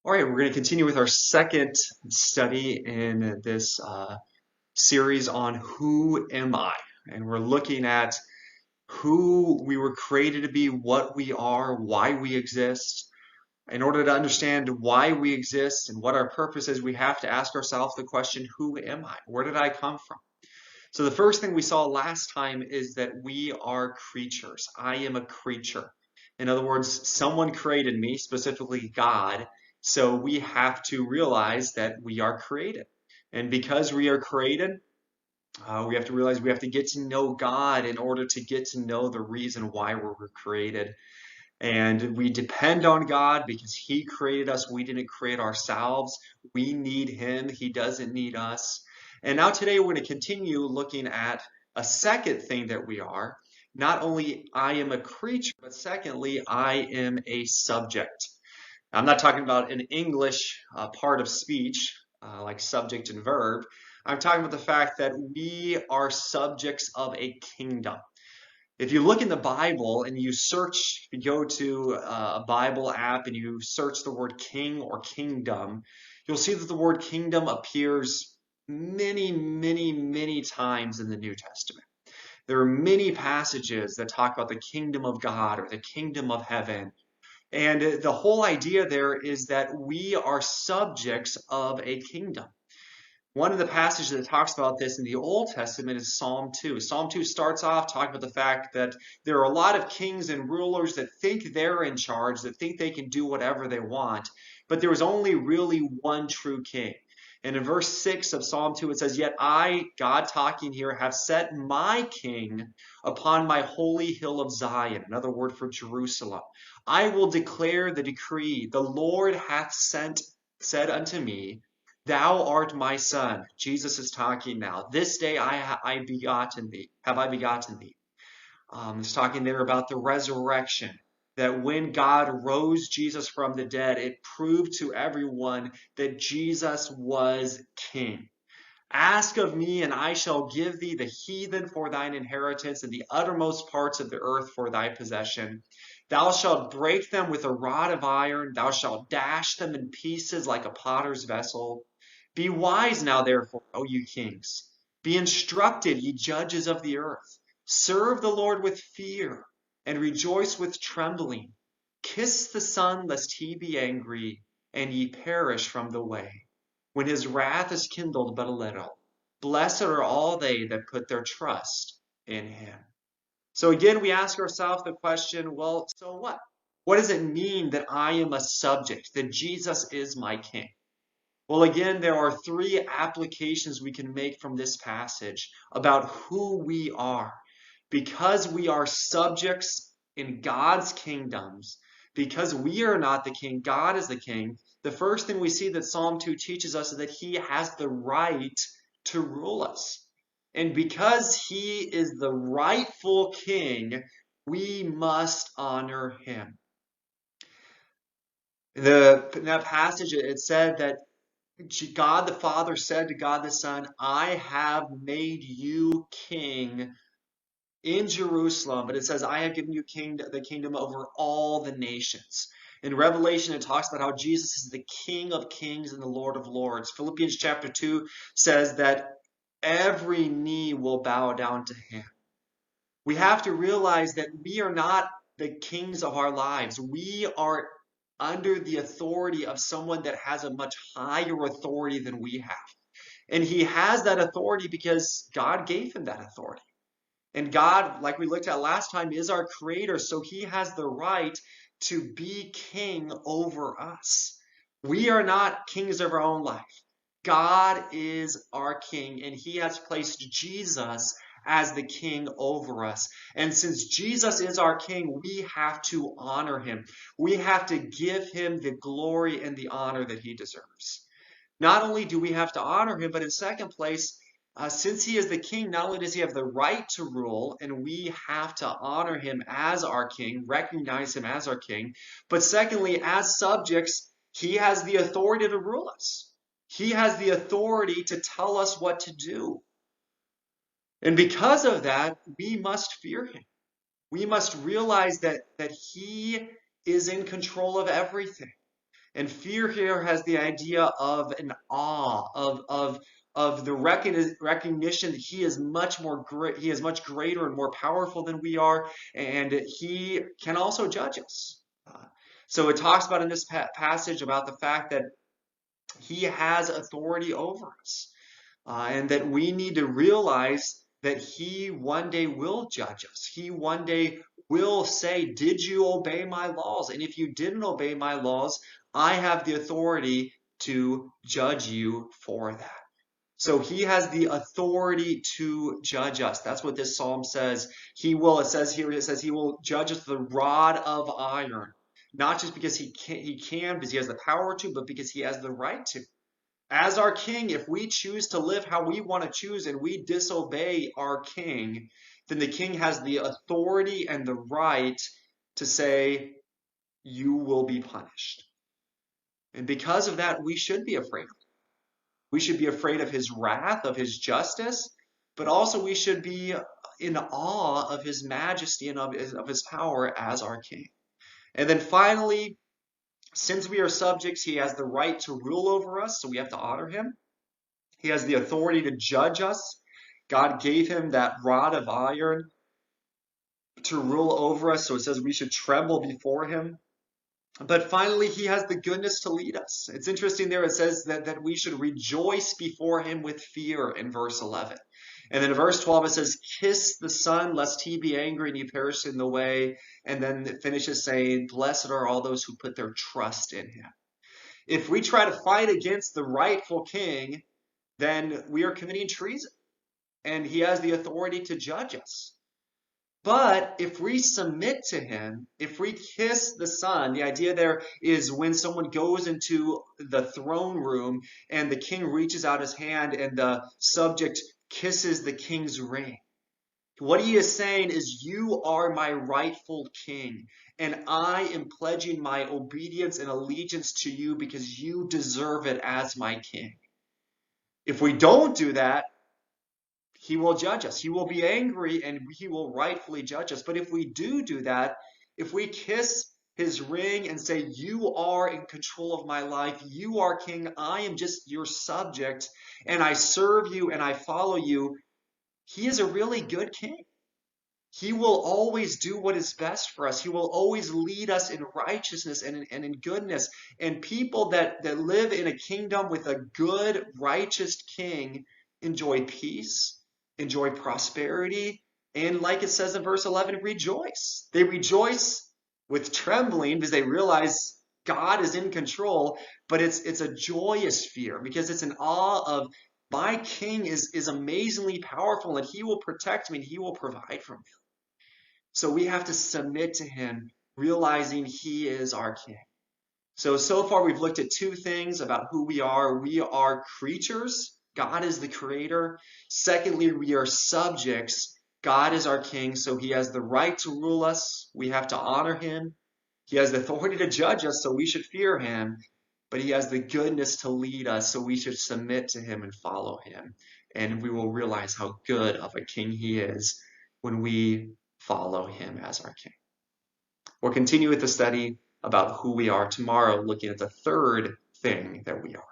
All right, we're going to continue with our second study in this series on who am I? And we're looking at who we were created to be, what we are, why we exist. In order to understand why we exist and what our purpose is, we have to ask ourselves the question, who am I? Where did I come from? So the first thing we saw last time is that we are creatures. I am a creature. In other words, someone created me, specifically God. So we have to realize that we are created. And because we are created, we have to realize we have to get to know God in order to get to know the reason why we were created. And we depend on God because He created us. We didn't create ourselves. We need Him. He doesn't need us. And now today we're going to continue looking at a second thing that we are. Not only I am a creature, but secondly, I am a subject. I'm not talking about an English part of speech like subject and verb. I'm talking about the fact that we are subjects of a kingdom. If you look in the Bible and you search, if you go to a Bible app and you search the word king or kingdom, you'll see that the word kingdom appears many, many, many times in the New Testament. There are many passages that talk about the kingdom of God or the kingdom of heaven. And the whole idea there is that we are subjects of a kingdom. One of the passages that talks about this in the Old Testament is Psalm 2. Psalm 2 starts off talking about the fact that there are a lot of kings and rulers that think they're in charge, that think they can do whatever they want, but there was only really one true king. And in verse 6 of Psalm 2, it says, "Yet I, God talking here, have set my king upon my holy hill of Zion." Another word for Jerusalem. "I will declare the decree. The Lord hath said unto me, Thou art my son." Jesus is talking now. "This day I begotten thee. Have I begotten thee?" It's talking there about the resurrection. That when God rose Jesus from the dead, it proved to everyone that Jesus was king. "Ask of me, and I shall give thee the heathen for thine inheritance, and the uttermost parts of the earth for thy possession. Thou shalt break them with a rod of iron. Thou shalt dash them in pieces like a potter's vessel. Be wise now, therefore, O you kings. Be instructed, ye judges of the earth. Serve the Lord with fear, and rejoice with trembling. Kiss the Son, lest he be angry, and ye perish from the way, when his wrath is kindled but a little. Blessed are all they that put their trust in him." So again, we ask ourselves the question, well, so what? What does it mean that I am a subject, that Jesus is my king? Well, again, there are three applications we can make from this passage about who we are. Because we are subjects in God's kingdoms, because we are not the king, God is the king, the first thing we see that Psalm 2 teaches us is that he has the right to rule us. And because he is the rightful king, we must honor him. In that passage, it said that God the Father said to God the Son, "I have made you king in Jerusalem," but it says, "I have given you the kingdom over all the nations." In Revelation, it talks about how Jesus is the King of kings and the Lord of lords. Philippians chapter 2 says that every knee will bow down to him. We have to realize that we are not the kings of our lives. We are under the authority of someone that has a much higher authority than we have. And he has that authority because God gave him that authority. And God, like we looked at last time, is our creator, so he has the right to be king over us. We are not kings of our own life. God is our king, and he has placed Jesus as the king over us. And since Jesus is our king, we have to honor him. We have to give him the glory and the honor that he deserves. Not only do we have to honor him, but in second place, since he is the king, not only does he have the right to rule, and we have to honor him as our king, recognize him as our king, but secondly, as subjects, he has the authority to rule us. He has the authority to tell us what to do. And because of that, we must fear him. We must realize that he is in control of everything. And fear here has the idea of an awe, of the recognition that he is much more great, he is much greater and more powerful than we are, and he can also judge us. So it talks about in this passage about the fact that he has authority over us, and that we need to realize that he one day will judge us. He one day will say, did you obey my laws? And if you didn't obey my laws, I have the authority to judge you for that. So he has the authority to judge us. That's what this psalm says. It says here, it says he will judge us with the rod of iron. Not just because he can, because he has the power to, but because he has the right to. As our king, if we choose to live how we want to choose and we disobey our king, then the king has the authority and the right to say, you will be punished. And because of that, we should be afraid. We should be afraid of his wrath, of his justice, but also we should be in awe of his majesty and of his power as our king. And then finally, since we are subjects, he has the right to rule over us, so we have to honor him. He has the authority to judge us. God gave him that rod of iron to rule over us, so it says we should tremble before him. But finally, he has the goodness to lead us. It's interesting there, it says that we should rejoice before him with fear in verse 11. And then in verse 12, it says, kiss the Son, lest he be angry and you perish in the way. And then it finishes saying, blessed are all those who put their trust in him. If we try to fight against the rightful king, then we are committing treason, and he has the authority to judge us. But if we submit to him, if we kiss the Son, the idea there is when someone goes into the throne room and the king reaches out his hand and the subject kisses the king's ring. What he is saying is, you are my rightful king, and I am pledging my obedience and allegiance to you because you deserve it as my king. If we don't do that, he will judge us. He will be angry and he will rightfully judge us. But if we do that, if we kiss his ring and say, you are in control of my life, you are king, I am just your subject, and I serve you and I follow you, he is a really good king. He will always do what is best for us. He will always lead us in righteousness and in goodness. And people that live in a kingdom with a good, righteous king enjoy peace, enjoy prosperity, and like it says in verse 11, rejoice. They rejoice with trembling because they realize God is in control, but it's a joyous fear because it's an awe of, my king is amazingly powerful and he will protect me and he will provide for me. So we have to submit to him, realizing he is our king. So far we've looked at two things about who we are. We are creatures. God is the creator. Secondly, we are subjects. God is our king, so he has the right to rule us. We have to honor him. He has the authority to judge us, so we should fear him. But he has the goodness to lead us, so we should submit to him and follow him. And we will realize how good of a king he is when we follow him as our king. We'll continue with the study about who we are tomorrow, looking at the third thing that we are.